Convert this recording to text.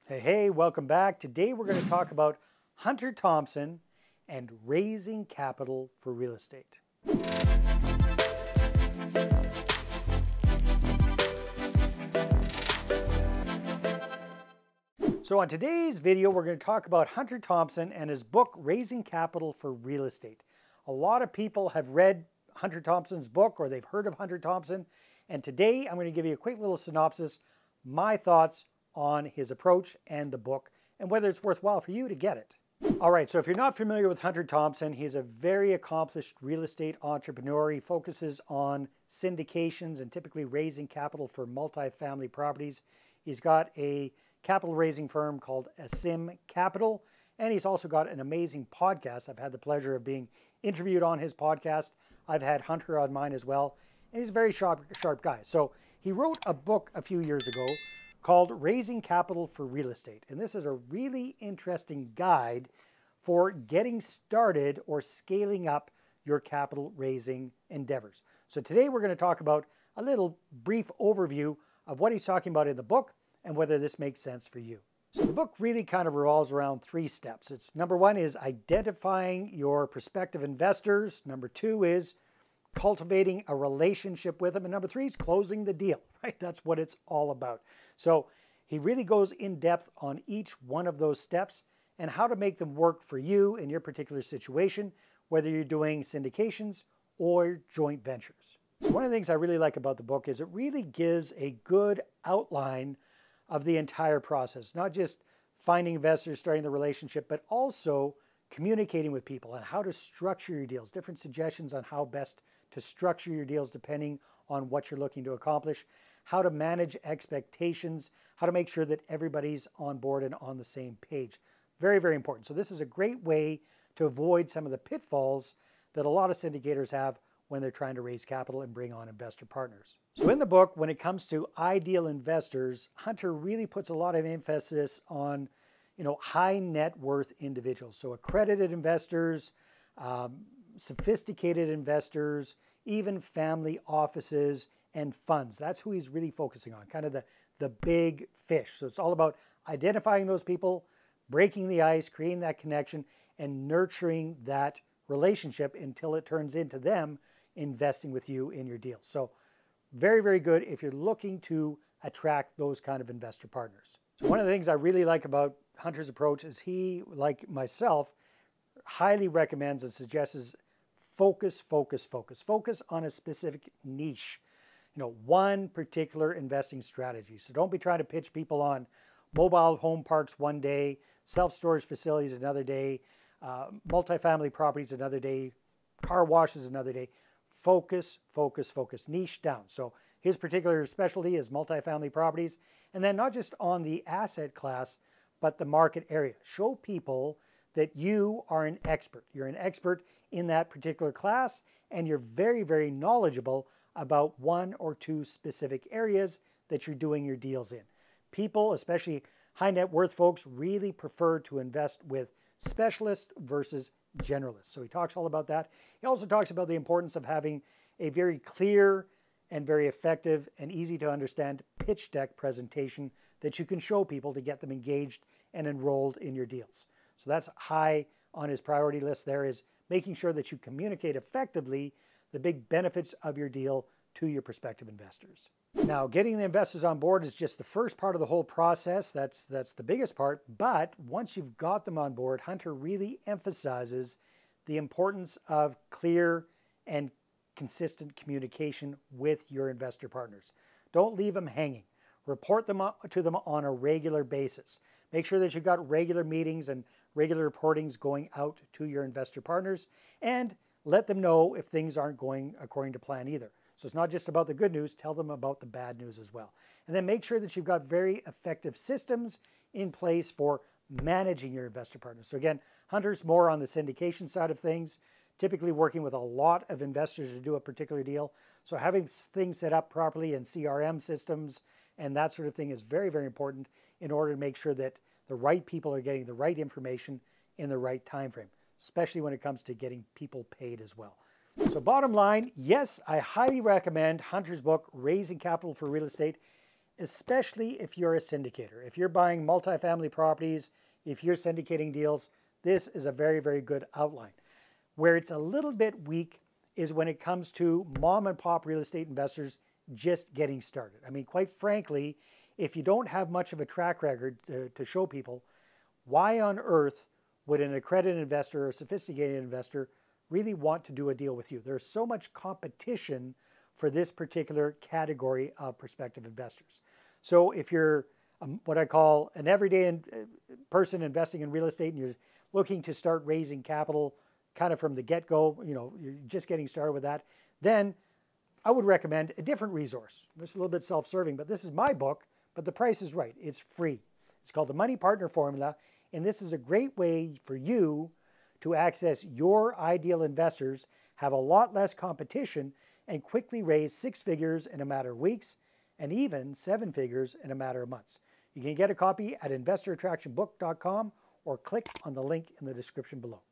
Hey, welcome back. Today we're going to talk about Hunter Thompson and raising capital for real estate. So on today's video, we're going to talk about Hunter Thompson and his book, Raising Capital for Real Estate. A lot of people have read Hunter Thompson's book or they've heard of Hunter Thompson. And today I'm going to give you a quick little synopsis, my thoughts on his approach and the book, and whether it's worthwhile for you to get it. All right, so if you're not familiar with Hunter Thompson, he's a very accomplished real estate entrepreneur. He focuses on syndications and typically raising capital for multifamily properties. He's got a capital raising firm called Asim Capital, and he's also got an amazing podcast. I've had the pleasure of being interviewed on his podcast. I've had Hunter on mine as well, and he's a very sharp guy. So he wrote a book a few years ago called Raising Capital for Real Estate. And this is a really interesting guide for getting started or scaling up your capital raising endeavors. So today we're going to talk about a little brief overview of what he's talking about in the book and whether this makes sense for you. So the book really kind of revolves around three steps. It's number one is identifying your prospective investors. Number two is cultivating a relationship with them. And number three is closing the deal, right? That's what it's all about. So he really goes in depth on each one of those steps and how to make them work for you in your particular situation, whether you're doing syndications or joint ventures. So one of the things I really like about the book is it really gives a good outline of the entire process, not just finding investors, starting the relationship, but also communicating with people and how to structure your deals, different suggestions on how best to structure your deals depending on what you're looking to accomplish, how to manage expectations, how to make sure that everybody's on board and on the same page. Very, very important. So this is a great way to avoid some of the pitfalls that a lot of syndicators have when they're trying to raise capital and bring on investor partners. So in the book, when it comes to ideal investors, Hunter really puts a lot of emphasis on, high net worth individuals. So accredited investors, sophisticated investors, even family offices and funds. That's who he's really focusing on, kind of the big fish. So it's all about identifying those people, breaking the ice, creating that connection, and nurturing that relationship until it turns into them investing with you in your deal. So very, very good if you're looking to attract those kind of investor partners. So one of the things I really like about Hunter's approach is he, like myself, highly recommends and suggests focus on a specific niche. One particular investing strategy. So don't be trying to pitch people on mobile home parks one day, self-storage facilities another day, multifamily properties another day, car washes another day. Focus, niche down. So his particular specialty is multifamily properties, and then not just on the asset class, but the market area. Show people that you are an expert. You're an expert in that particular class, and you're very, very knowledgeable about one or two specific areas that you're doing your deals in. People, especially high net worth folks, really prefer to invest with specialists versus generalists. So he talks all about that. He also talks about the importance of having a very clear and very effective and easy to understand pitch deck presentation that you can show people to get them engaged and enrolled in your deals. So that's high on his priority list. There is making sure that you communicate effectively the big benefits of your deal to your prospective investors. Now, getting the investors on board is just the first part of the whole process. That's the biggest part. But once you've got them on board, Hunter really emphasizes the importance of clear and consistent communication with your investor partners. Don't leave them hanging. Report them to them on a regular basis. Make sure that you've got regular meetings and regular reportings going out to your investor partners, and let them know if things aren't going according to plan either. So it's not just about the good news, tell them about the bad news as well. And then make sure that you've got very effective systems in place for managing your investor partners. So again, Hunter's more on the syndication side of things, typically working with a lot of investors to do a particular deal. So having things set up properly in CRM systems and that sort of thing is very, very important in order to make sure that the right people are getting the right information in the right time frame, especially when it comes to getting people paid as well. So bottom line, yes, I highly recommend Hunter's book, Raising Capital for Real Estate. especially if you're a syndicator. If you're buying multifamily properties, if you're syndicating deals, this is a very, very good outline. Where it's a little bit weak is when it comes to mom and pop real estate investors just getting started. I mean, quite frankly, if you don't have much of a track record to show people, why on earth would an accredited investor or sophisticated investor really want to do a deal with you? There's so much competition for this particular category of prospective investors. So if you're what I call an everyday person investing in real estate and you're looking to start raising capital kind of from the get-go, you're just getting started with that, then I would recommend a different resource. This is a little bit self-serving, but this is my book, but the price is right. It's free. It's called the Money Partner Formula, and this is a great way for you to access your ideal investors, have a lot less competition, and quickly raise 6 figures in a matter of weeks, and even 7 figures in a matter of months. You can get a copy at investorattractionbook.com or click on the link in the description below.